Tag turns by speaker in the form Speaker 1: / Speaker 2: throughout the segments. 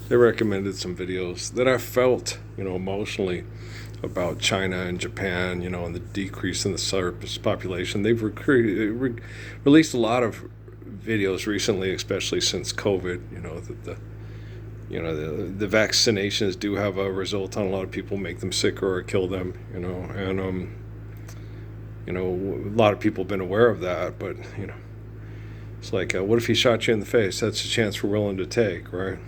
Speaker 1: they recommended some videos that I felt, emotionally about China and Japan, and the decrease in the surface population. They've released a lot of videos recently, especially since COVID. That the vaccinations do have a result on a lot of people, make them sicker or kill them. And a lot of people have been aware of that, but it's like, what if he shot you in the face? That's a chance we're willing to take, right?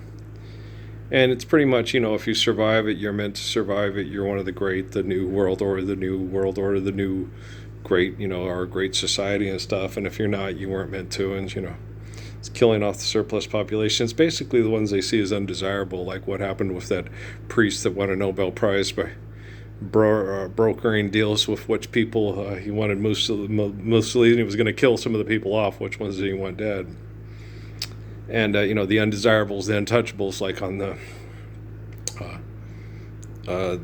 Speaker 1: And it's pretty much, if you survive it, you're meant to survive it. You're one of the great, the new world order, the new world order, the new great, our great society and stuff. And if you're not, you weren't meant to. And, it's killing off the surplus population. It's basically the ones they see as undesirable, like what happened with that priest that won a Nobel Prize by brokering deals with which people he wanted. Mussolini was going to kill some of the people off, which ones did he want dead. And, the undesirables, the untouchables, like on the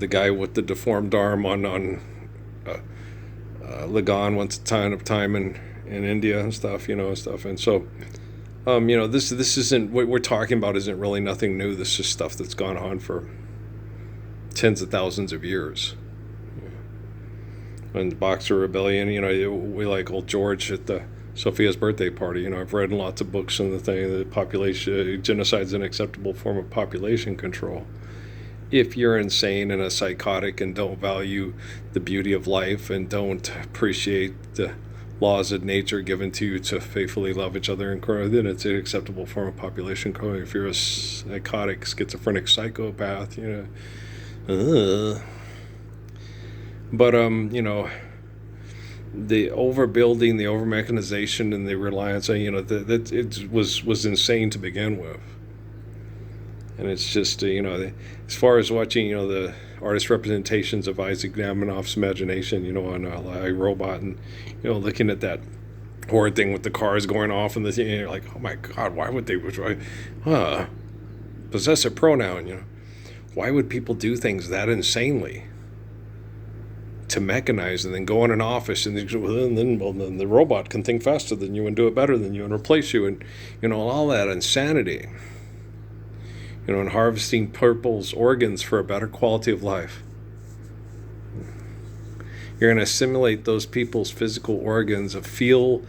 Speaker 1: guy with the deformed arm on Lagan once upon a time in India and stuff, and stuff. And so, this isn't, what we're talking about isn't really nothing new. This is stuff that's gone on for tens of thousands of years. And the Boxer Rebellion, we like old George at the Sophia's birthday party. I've read in lots of books on the thing that population genocide is an acceptable form of population control. If you're insane and a psychotic and don't value the beauty of life and don't appreciate the laws of nature given to you to faithfully love each other and grow, then it's an acceptable form of population control. If you're a psychotic, schizophrenic psychopath, but the overbuilding, the over mechanization, and the reliance on that it was insane to begin with. And it's just as far as watching the artist representations of Isaac Asimov's imagination, on iRobot, and looking at that horrid thing with the cars going off and the you're like, oh my God, why would they possessive pronoun? Why would people do things that insanely? To mechanize and then go in an office and then the robot can think faster than you and do it better than you and replace you, and all that insanity, and harvesting people's organs for a better quality of life. You're going to assimilate those people's physical organs, feel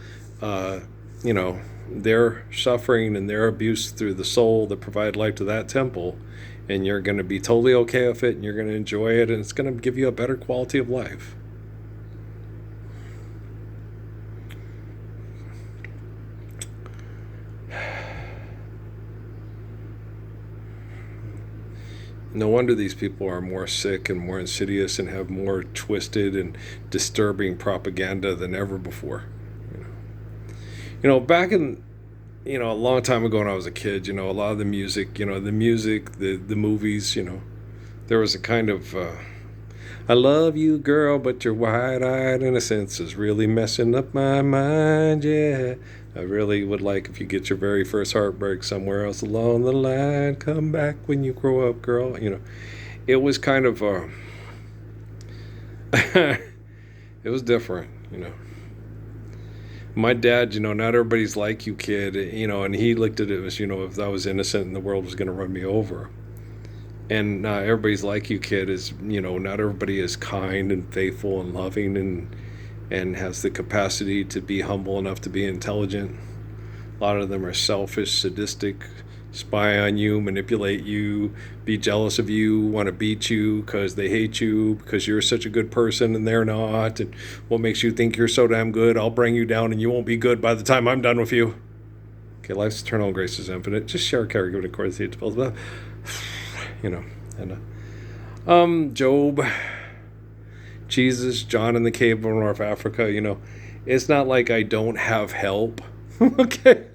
Speaker 1: their suffering and their abuse through the soul that provide life to that temple, and you're going to be totally okay with it, and you're going to enjoy it, and it's going to give you a better quality of life. No wonder these people are more sick and more insidious and have more twisted and disturbing propaganda than ever before. Back in a long time ago when I was a kid, a lot of the music, the movies, there was a kind of, I love you, girl, but your wide-eyed innocence is really messing up my mind, yeah. I really would like if you get your very first heartbreak somewhere else along the line, come back when you grow up, girl. It was kind of, it was different, My dad, not everybody's like you, kid, and he looked at it as, if I was innocent and the world was going to run me over. And everybody's like you, kid, is, not everybody is kind and faithful and loving and has the capacity to be humble enough to be intelligent. A lot of them are selfish, sadistic, spy on you, manipulate you, be jealous of you, want to beat you because they hate you because you're such a good person and they're not. And what makes you think you're so damn good? I'll bring you down and you won't be good by the time I'm done with you. Okay, life's eternal, grace is infinite. Just share, carry, give it according to the will. Job, Jesus, John in the cave of North Africa, it's not like I don't have help. Okay.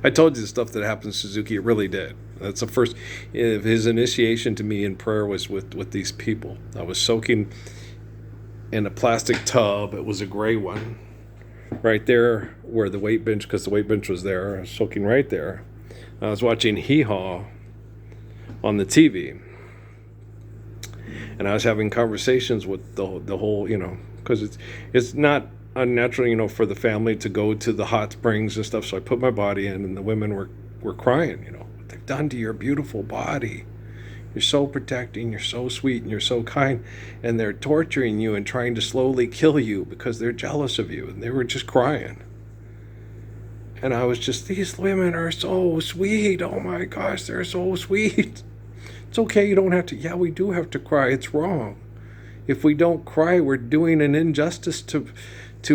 Speaker 1: I told you the stuff that happened to Suzuki, it really did. That's the first, his initiation to me in prayer was with these people. I was soaking in a plastic tub. It was a gray one. Right there where the weight bench, because the weight bench was there. I was soaking right there. I was watching Hee Haw on the TV. And I was having conversations with the whole, because it's not unnatural, for the family to go to the hot springs and stuff. So I put my body in, and the women were crying, what they've done to your beautiful body. You're so protecting, you're so sweet, and you're so kind, and they're torturing you and trying to slowly kill you because they're jealous of you." And they were just crying. And I was just, these women are so sweet. Oh my gosh, they're so sweet. It's okay, you don't have to. Yeah, we do have to cry. It's wrong. If we don't cry, we're doing an injustice to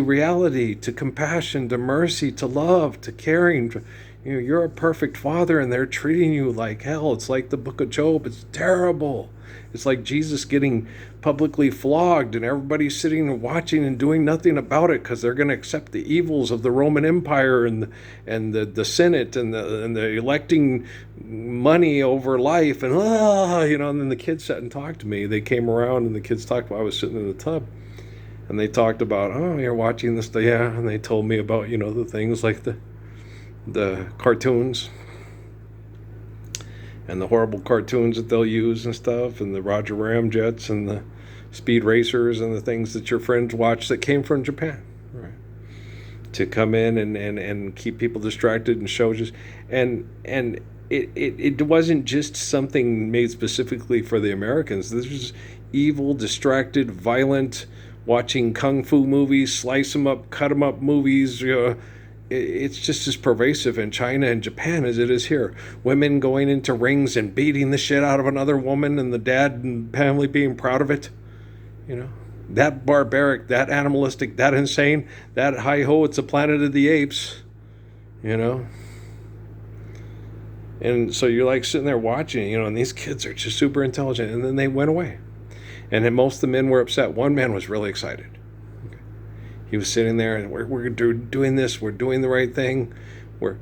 Speaker 1: reality, to compassion, to mercy, to love, to caring. You're a perfect father, and they're treating you like hell. It's like the book of Job. It's terrible. It's like Jesus getting publicly flogged, and everybody's sitting and watching and doing nothing about it because they're going to accept the evils of the Roman Empire and the Senate and the electing money over life, and and then the kids sat and talked to me. They came around, and the kids talked while I was sitting in the tub, and they talked about, "Oh, you're watching this," yeah, and they told me about the things like the cartoons and the horrible cartoons that they'll use and stuff, and the Roger Ramjets and the Speed Racers and the things that your friends watch that came from Japan, right? To come in and keep people distracted and show just and it wasn't just something made specifically for the Americans. This was evil, distracted, violent, watching kung fu movies, slice them up, cut them up movies. It's just as pervasive in China and Japan as it is here. Women going into rings and beating the shit out of another woman, and the dad and family being proud of it. That barbaric, that animalistic, that insane, that hi-ho, it's a Planet of the Apes. And so you're like sitting there watching, and these kids are just super intelligent, and then they went away. And then most of the men were upset. One man was really excited. He was sitting there, and we're doing this. We're doing the right thing. We're,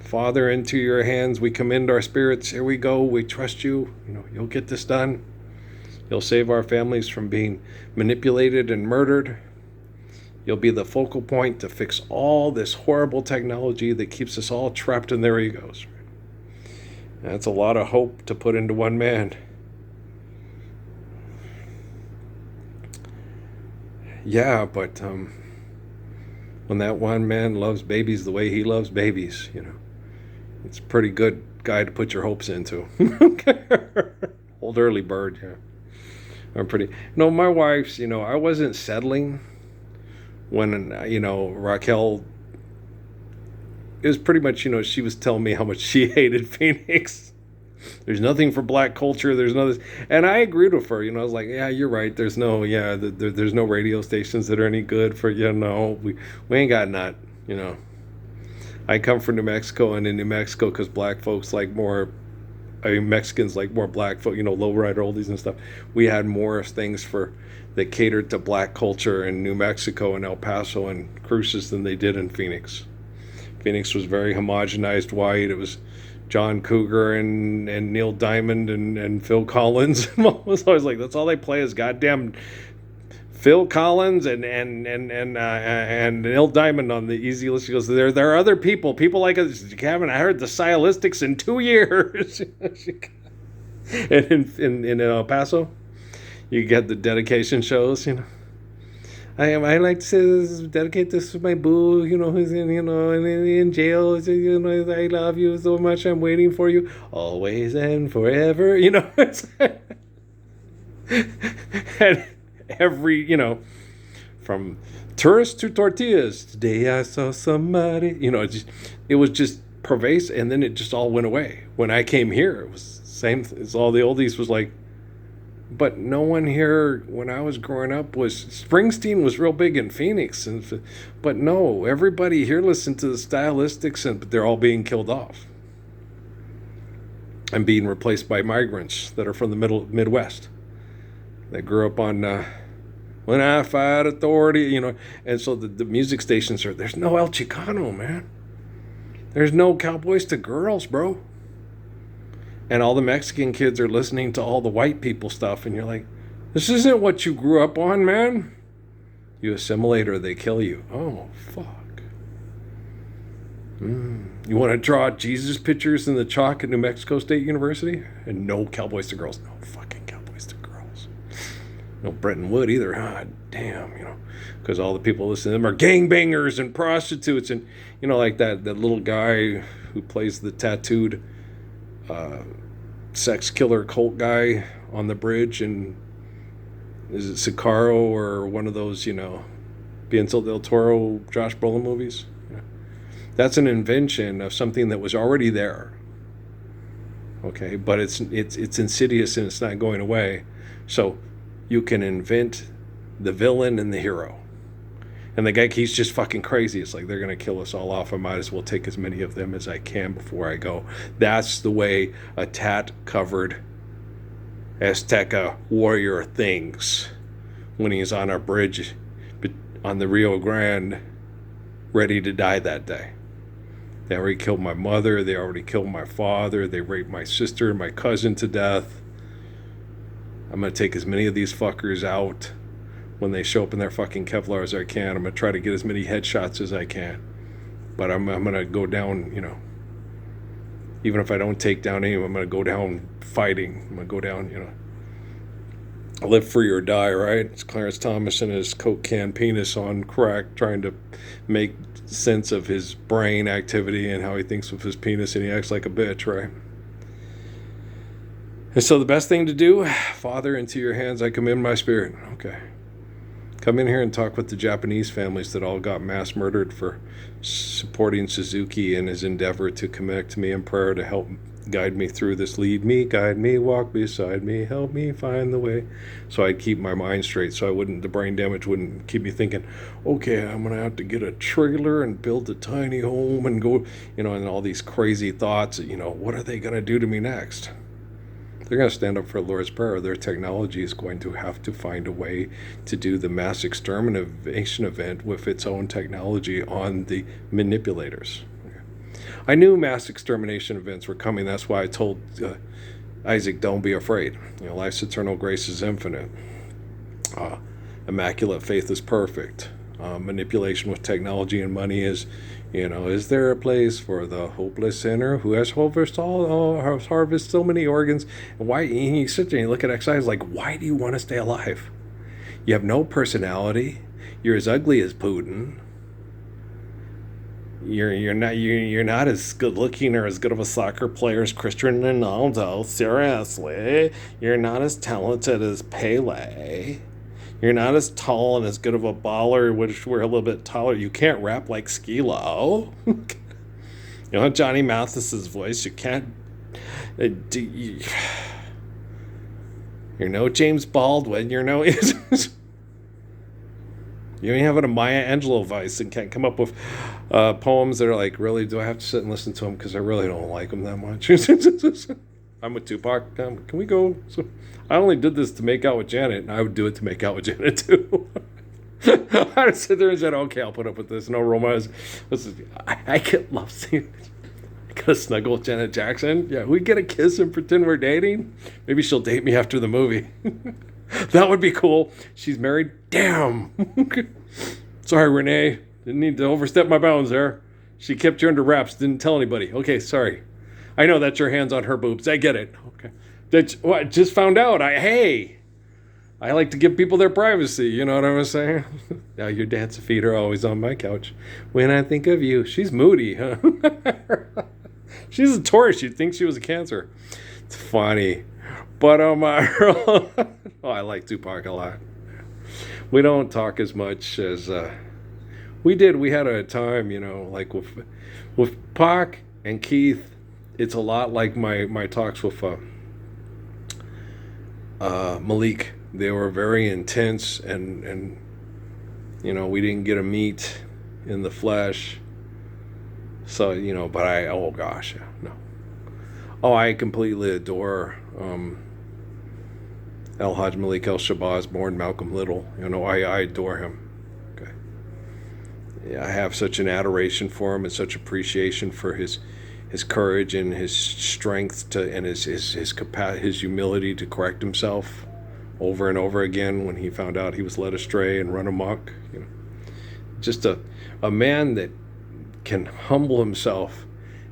Speaker 1: Father, into your hands we commend our spirits. Here we go. We trust you. You'll get this done. You'll save our families from being manipulated and murdered. You'll be the focal point to fix all this horrible technology that keeps us all trapped in their egos. That's a lot of hope to put into one man. Yeah, but when that one man loves babies the way he loves babies, it's a pretty good guy to put your hopes into. Old early bird, yeah. I'm pretty. No, my wife's, I wasn't settling when, Raquel, it was pretty much, she was telling me how much she hated Phoenix. There's nothing for black culture. There's nothing. And I agreed with her. I was like, yeah, you're right. There's no radio stations that are any good for, we ain't got none, I come from New Mexico, and in New Mexico, because black folks like more, Mexicans like more black folk, lowrider oldies and stuff. We had more things that catered to black culture in New Mexico and El Paso and Cruces than they did in Phoenix. Phoenix was very homogenized white. It was John Cougar and Neil Diamond and Phil Collins. I was always like, that's all they play is goddamn Phil Collins and Neil Diamond on the easy list. He goes, there are other people like us. Kevin, I heard the Stylistics in 2 years. And in El Paso, you get the dedication shows. I like to dedicate this to my boo, who's in jail. I love you so much. I'm waiting for you always and forever. It's and every, from tourists to tortillas. Today I saw somebody. It was just pervasive, and then it just all went away. When I came here, it was the same. It's all the oldies was like. But no one here, when I was growing up, Springsteen was real big in Phoenix. But no, everybody here listened to the Stylistics, but they're all being killed off and being replaced by migrants that are from the Midwest. They grew up on When I Fight Authority, And so the music stations there's no El Chicano, man. There's no Cowboys to Girls, bro. And all the Mexican kids are listening to all the white people stuff, and you're like, this isn't what you grew up on, man. You assimilate or they kill you. Oh, fuck. You want to draw Jesus pictures in the chalk at New Mexico State University? And no Cowboys to Girls. No fucking Cowboys to Girls. No Bretton Wood either. Ah, damn, because all the people listening to them are gangbangers and prostitutes and, like that little guy who plays the tattooed uh, sex killer cult guy on the bridge, and is it Sicaro or one of those, Benicio del Toro, Josh Brolin movies? Yeah. That's an invention of something that was already there. Okay, but it's insidious and it's not going away. So you can invent the villain and the hero. And the guy, he's just fucking crazy. It's like, they're going to kill us all off. I might as well take as many of them as I can before I go. That's the way a tat-covered Azteca warrior thinks when he's on a bridge on the Rio Grande, ready to die that day. They already killed my mother. They already killed my father. They raped my sister and my cousin to death. I'm going to take as many of these fuckers out when they show up in their fucking Kevlar as I can. I'm going to try to get as many headshots as I can. But I'm going to go down, even if I don't take down any of them, I'm going to go down fighting. I'm going to go down, live free or die, right? It's Clarence Thomas and his Coke can penis on crack, trying to make sense of his brain activity and how he thinks of his penis, and he acts like a bitch, right? And so the best thing to do, Father, into your hands I commend my spirit. Okay. Come in here and talk with the Japanese families that all got mass murdered for supporting Suzuki in his endeavor to connect me in prayer to help guide me through this. Lead me, guide me, walk beside me, help me find the way. So I'd keep my mind straight, so the brain damage wouldn't keep me thinking, okay, I'm going to have to get a trailer and build a tiny home and go, and all these crazy thoughts, what are they going to do to me next? They're going to stand up for Lord's Prayer. Their technology is going to have to find a way to do the mass extermination event with its own technology on the manipulators. I knew mass extermination events were coming. That's why I told Isaac, don't be afraid. Life's eternal grace is infinite. Immaculate faith is perfect. Manipulation with technology and money is, is there a place for the hopeless sinner who has harvested so many organs? And why? And you sit there and you look at exercise like, why do you want to stay alive? You have no personality. You're as ugly as Putin. You're not as good looking or as good of a soccer player as Cristiano Ronaldo. Seriously, you're not as talented as Pele. You're not as tall and as good of a baller, which we're a little bit taller. You can't rap like Skee-Lo. Johnny Mathis's voice. You can't. You're no James Baldwin. You're no. You ain't having a Maya Angelou voice and can't come up with poems that are like, really, do I have to sit and listen to them because I really don't like them that much? I'm with Tupac. Can we go? So, I only did this to make out with Janet, and I would do it to make out with Janet too. I'd sit there and said, okay, I'll put up with this. No romance. I get love scene. I gotta snuggle with Janet Jackson. Yeah, we get a kiss and pretend we're dating. Maybe she'll date me after the movie. That would be cool. She's married. Damn. Sorry, Renee. Didn't need to overstep my bounds there. She kept you under wraps. Didn't tell anybody. Okay, sorry. I know that's your hands on her boobs. I get it. Okay. That's what I just found out. I like to give people their privacy. You know what I was saying? Now your dance feet are always on my couch. When I think of you. She's moody, huh? She's a Taurus. You'd think she was a Cancer. It's funny. But I like Tupac a lot. We don't talk as much as we did. We had a time, like with Pac and Keith. It's a lot like my talks with Malik. They were very intense, and we didn't get to meet in the flesh. So but oh gosh, no. Oh, I completely adore El Hajj Malik El Shabazz, born Malcolm Little. I adore him. Okay. Yeah, I have such an adoration for him and such appreciation for his courage and his strength and his humility to correct himself over and over again when he found out he was led astray and run amok. Just a man that can humble himself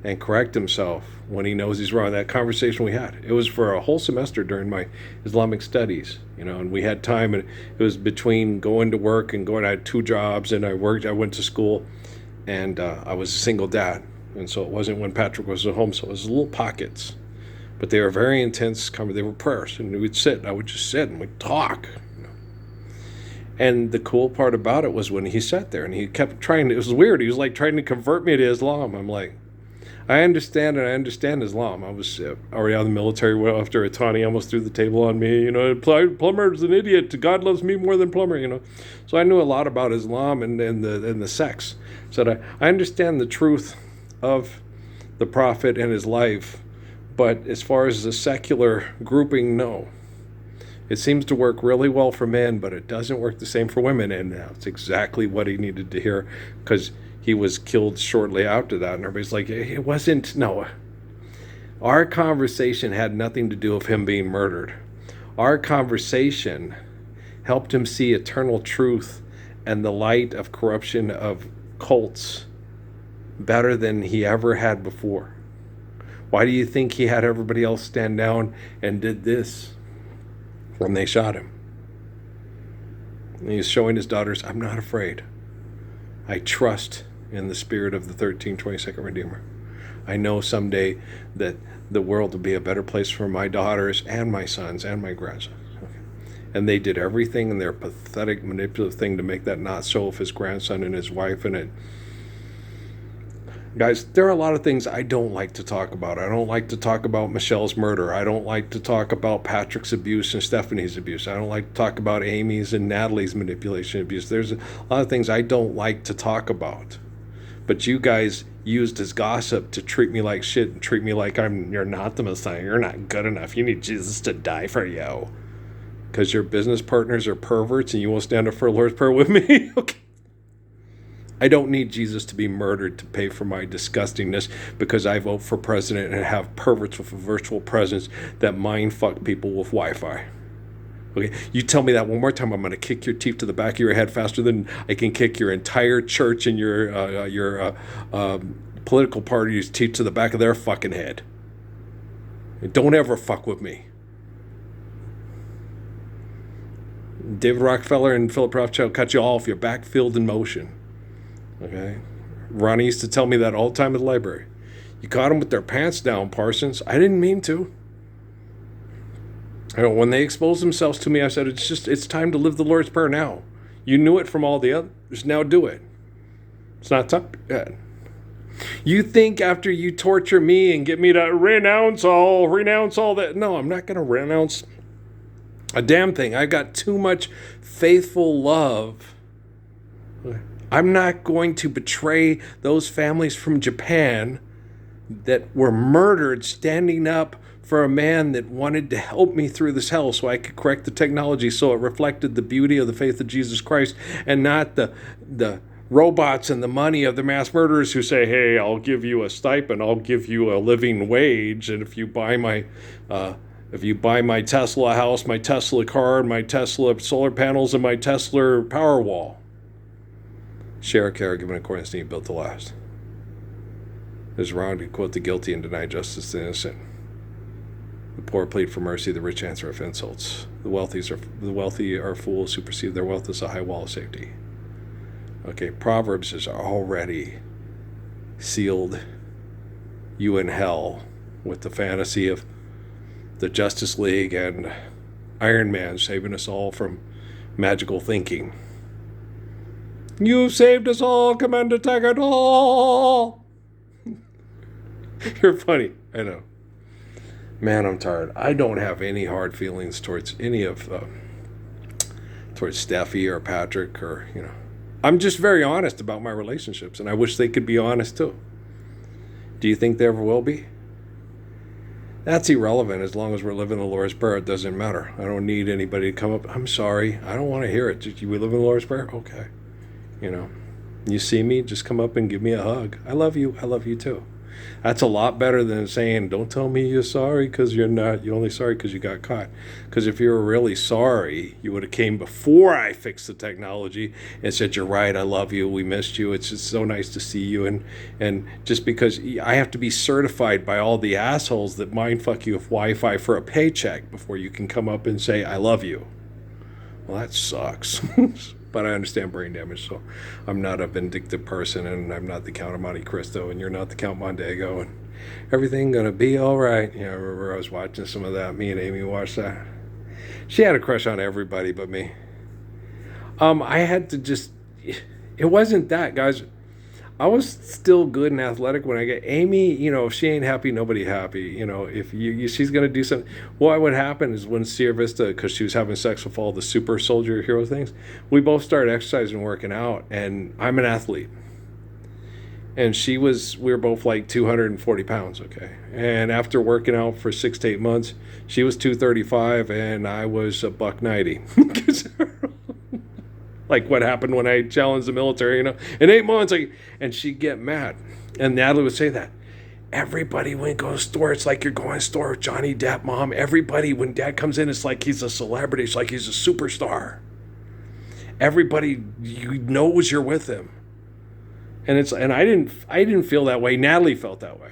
Speaker 1: and correct himself when he knows he's wrong. That conversation we had, it was for a whole semester during my Islamic studies, and we had time, and it was between going to work and I had 2 jobs, and I went to school, and I was a single dad, and so it wasn't when Patrick was at home, so it was little pockets. But they were very intense. They were prayers, and we'd sit, and I would just sit, and we'd talk. And the cool part about it was when he sat there, and he kept trying. It was weird. He was like trying to convert me to Islam. I'm like, I understand, and I understand Islam. I was already out of the military after Atani almost threw the table on me. Plumber's an idiot. God loves me more than Plumber. So I knew a lot about Islam and the sects. So I understand the truth of the Prophet and his life. But as far as the secular grouping, no. It seems to work really well for men, but it doesn't work the same for women. And that's exactly what he needed to hear, because he was killed shortly after that. And everybody's like, it wasn't, no. Our conversation had nothing to do with him being murdered. Our conversation helped him see eternal truth and the light of corruption of cults better than he ever had before. Why do you think he had everybody else stand down and did this when they shot him? And he's showing his daughters, I'm not afraid. I trust in the spirit of the 1322nd Redeemer. I know someday that the world will be a better place for my daughters and my sons and my grandsons. Okay. And they did everything in their pathetic, manipulative thing to make that not so with his grandson and his wife. And it, guys, there are a lot of things I don't like to talk about. I don't like to talk about Michelle's murder. I don't like to talk about Patrick's abuse and Stephanie's abuse. I don't like to talk about Amy's and Natalie's manipulation and abuse. There's a lot of things I don't like to talk about. But you guys used as gossip to treat me like shit and treat me like you're not the Messiah. You're not good enough. You need Jesus to die for you. Because your business partners are perverts and you won't stand up for a Lord's Prayer with me? Okay. I don't need Jesus to be murdered to pay for my disgustingness, because I vote for president and have perverts with a virtual presence that mind fuck people with Wi-Fi. Okay, you tell me that one more time, I'm going to kick your teeth to the back of your head faster than I can kick your entire church and your political party's teeth to the back of their fucking head. And don't ever fuck with me. David Rockefeller and Philip Rothschild cut you off, your backfield in motion. Okay, Ronnie used to tell me that all the time at the library. You caught them with their pants down, Parsons. I didn't mean to. When they exposed themselves to me, I said, it's time to live the Lord's Prayer now. You knew it from all the others. Now do it. It's not tough yet. You think after you torture me and get me to renounce all that. No, I'm not going to renounce a damn thing. I've got too much faithful love. I'm not going to betray those families from Japan that were murdered standing up for a man that wanted to help me through this hell so I could correct the technology so it reflected the beauty of the faith of Jesus Christ, and not the robots and the money of the mass murderers who say, hey, I'll give you a stipend, I'll give you a living wage, and if you buy my Tesla house, my Tesla car, my Tesla solar panels, and my Tesla Powerwall, share a care given according to need built to last. It is wrong to quote the guilty and deny justice to the innocent. The poor plead for mercy, the rich answer with insults. The wealthy are fools who perceive their wealth as a high wall of safety. Okay, Proverbs has already sealed you in hell with the fantasy of the Justice League and Iron Man saving us all from magical thinking. You've saved us all, Commander Taggart, all. You're funny, I know. Man, I'm tired. I don't have any hard feelings towards any of, towards Steffi or Patrick or, I'm just very honest about my relationships, and I wish they could be honest too. Do you think they ever will be? That's irrelevant. As long as we're living the Lord's Prayer, it doesn't matter. I don't need anybody to come up. I'm sorry. I don't want to hear it. Did we live in the Lord's Prayer? Okay. You see me, just come up and give me a hug. I love you. I love you too. That's a lot better than saying, don't tell me you're sorry because you're not. You're only sorry because you got caught. Because if you were really sorry, you would have came before I fixed the technology and said, you're right, I love you, we missed you, it's just so nice to see you. And just because I have to be certified by all the assholes that mindfuck you with Wi-Fi for a paycheck before you can come up and say, I love you. Well, that sucks. But I understand brain damage, so I'm not a vindictive person, and I'm not the Count of Monte Cristo, and you're not the Count Mondego, Everything gonna be all right. Yeah, I remember I was watching some of that. Me and Amy watched that. She had a crush on everybody but me. I had to just. It wasn't that, guys. I was still good and athletic when I get Amy. If she ain't happy, nobody happy. If she's gonna do something. What would happen is when Sierra Vista, because she was having sex with all the super soldier hero things, we both started exercising and working out, and I'm an athlete. And we were both like 240 pounds, okay? And after working out for 6 to 8 months, she was 235 and I was a buck 90. Like what happened when I challenged the military, in 8 months, and she'd get mad. And Natalie would say that. Everybody, when go to the store, it's like you're going to the store with Johnny Depp, Mom. Everybody, when Dad comes in, it's like he's a celebrity. It's like he's a superstar. Everybody, knows you're with him. And I didn't feel that way. Natalie felt that way.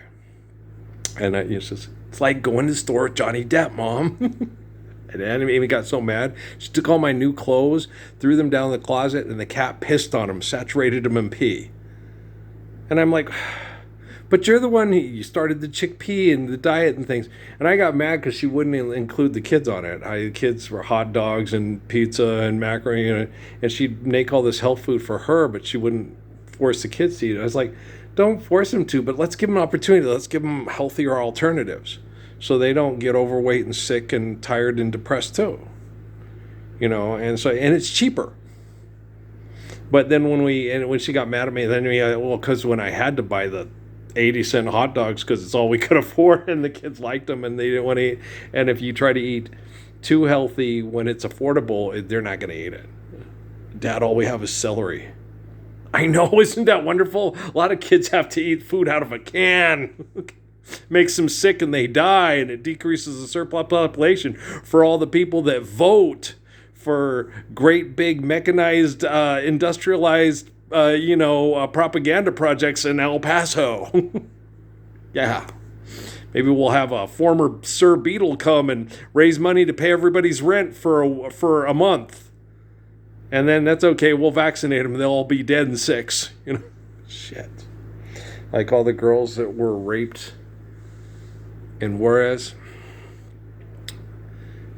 Speaker 1: And it's like going to the store with Johnny Depp, Mom. And Amy got so mad. She took all my new clothes, threw them down the closet, and the cat pissed on them, saturated them in pee. And I'm like, but you're the one you started the chickpea and the diet and things. And I got mad because she wouldn't include the kids on it. The kids were hot dogs and pizza and macaroni, and she'd make all this health food for her, but she wouldn't force the kids to eat it. I was like, don't force them to, but let's give them an opportunity. Let's give them healthier alternatives so they don't get overweight and sick and tired and depressed too. And it's cheaper. But then when she got mad at me, then because when I had to buy the 80-cent hot dogs because it's all we could afford, and the kids liked them and they didn't want to eat. And if you try to eat too healthy when it's affordable, they're not going to eat it. Dad, all we have is celery. I know, isn't that wonderful? A lot of kids have to eat food out of a can. Makes them sick and they die, and it decreases the surplus population for all the people that vote for great big mechanized, industrialized, propaganda projects in El Paso. Yeah. Maybe we'll have a former Sir Beetle come and raise money to pay everybody's rent for a month. And then that's okay. We'll vaccinate them. They'll all be dead in 6. Shit. Like all the girls that were raped in Juarez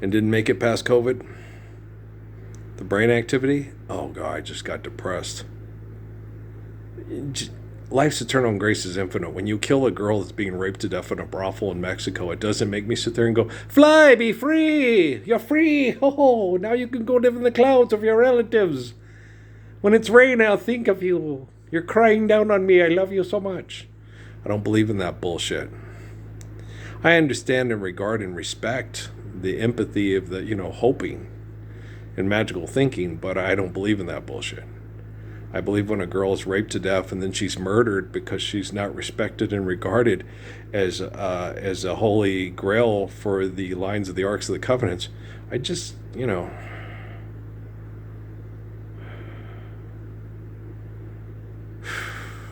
Speaker 1: and didn't make it past COVID. The brain activity. Oh, God, I just got depressed. Life's eternal grace is infinite. When you kill a girl that's being raped to death in a brothel in Mexico, it doesn't make me sit there and go, fly, be free. You're free. Oh, now you can go live in the clouds of your relatives. When it's rain, I'll think of you. You're crying down on me. I love you so much. I don't believe in that bullshit. I understand and regard and respect the empathy of the, hoping and magical thinking, but I don't believe in that bullshit. I believe when a girl is raped to death and then she's murdered because she's not respected and regarded as a holy grail for the lines of the Arks of the Covenants, I just,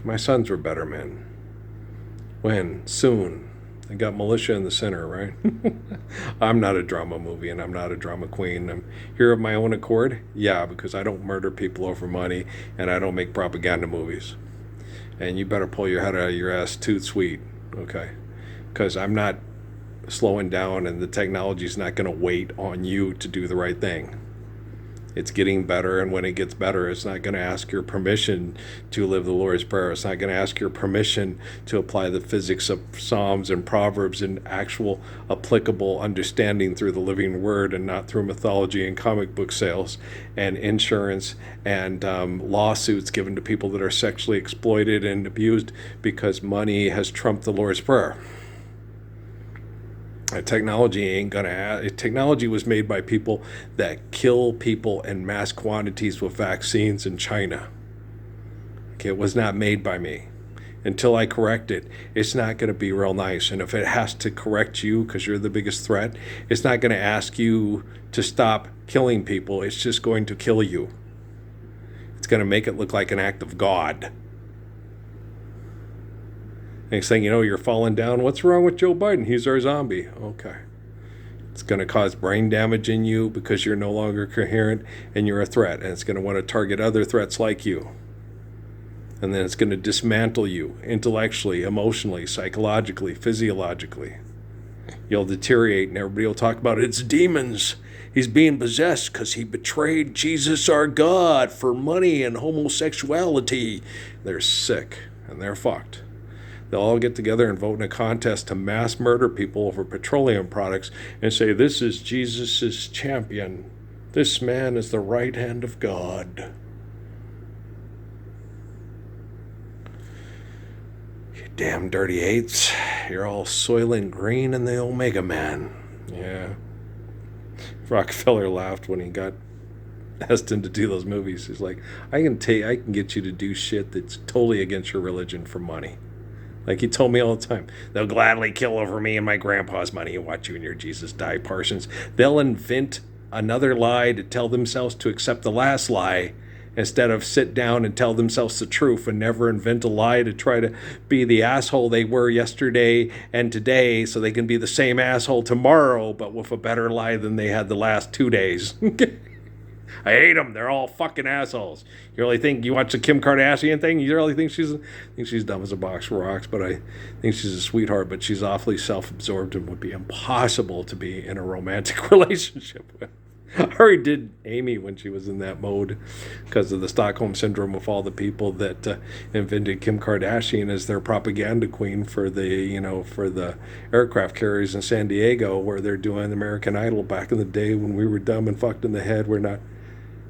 Speaker 1: my sons were better men. When? Soon. I got militia in the center, right? I'm not a drama movie and I'm not a drama queen. I'm here of my own accord. Yeah, because I don't murder people over money and I don't make propaganda movies. And you better pull your head out of your ass too sweet, okay? Because I'm not slowing down and the technology's not going to wait on you to do the right thing. It's getting better, and when it gets better, it's not going to ask your permission to live the Lord's Prayer. It's not going to ask your permission to apply the physics of Psalms and Proverbs and actual applicable understanding through the living word and not through mythology and comic book sales and insurance and lawsuits given to people that are sexually exploited and abused because money has trumped the Lord's Prayer. Technology ain't gonna. Technology was made by people that kill people in mass quantities with vaccines in China. Okay, it was not made by me. Until I correct it, it's not going to be real nice. And if it has to correct you because you're the biggest threat, it's not going to ask you to stop killing people. It's just going to kill you. It's going to make it look like an act of God. Next thing you know, you're falling down. What's wrong with Joe Biden? He's our zombie. Okay. It's going to cause brain damage in you because you're no longer coherent and you're a threat. And it's going to want to target other threats like you. And then it's going to dismantle you intellectually, emotionally, psychologically, physiologically. You'll deteriorate, and everybody will talk about it's demons. He's being possessed because he betrayed Jesus, our God, for money and homosexuality. They're sick, and they're fucked. They'll all get together and vote in a contest to mass murder people over petroleum products and say, this is Jesus' champion. This man is the right hand of God. You damn dirty apes. You're all soiling green in the Omega Man. Yeah. Rockefeller laughed when he got asked him to do those movies. He's like, I can get you to do shit that's totally against your religion for money. Like he told me all the time, they'll gladly kill over me and my grandpa's money and watch you and your Jesus die, Parsons. They'll invent another lie to tell themselves to accept the last lie instead of sit down and tell themselves the truth and never invent a lie to try to be the asshole they were yesterday and today so they can be the same asshole tomorrow but with a better lie than they had the last 2 days. I hate them. They're all fucking assholes. You really think you watch the Kim Kardashian thing? You really think she's dumb as a box of rocks, but I think she's a sweetheart, but she's awfully self-absorbed and would be impossible to be in a romantic relationship with. I already did Amy when she was in that mode because of the Stockholm Syndrome of all the people that invented Kim Kardashian as their propaganda queen for the aircraft carriers in San Diego where they're doing American Idol back in the day when we were dumb and fucked in the head. We're not.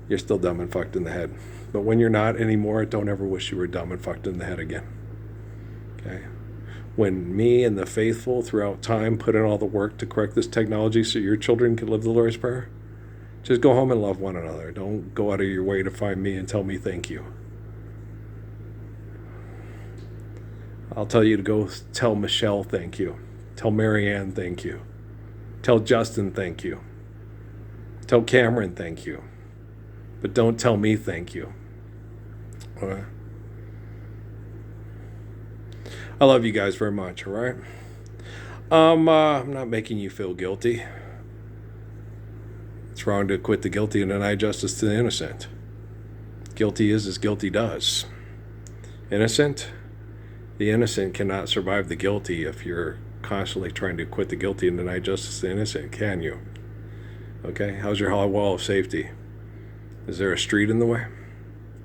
Speaker 1: You're still dumb and fucked in the head. But when you're not anymore, don't ever wish you were dumb and fucked in the head again. Okay? When me and the faithful throughout time put in all the work to correct this technology so your children can live the Lord's Prayer, just go home and love one another. Don't go out of your way to find me and tell me thank you. I'll tell you to go tell Michelle thank you. Tell Marianne thank you. Tell Justin thank you. Tell Cameron thank you. But don't tell me thank you. All right? I love you guys very much, all right? I'm not making you feel guilty. It's wrong to acquit the guilty and deny justice to the innocent. Guilty is as guilty does. Innocent? The innocent cannot survive the guilty if you're constantly trying to acquit the guilty and deny justice to the innocent, can you? Okay? How's your hollow wall of safety? Is there a street in the way?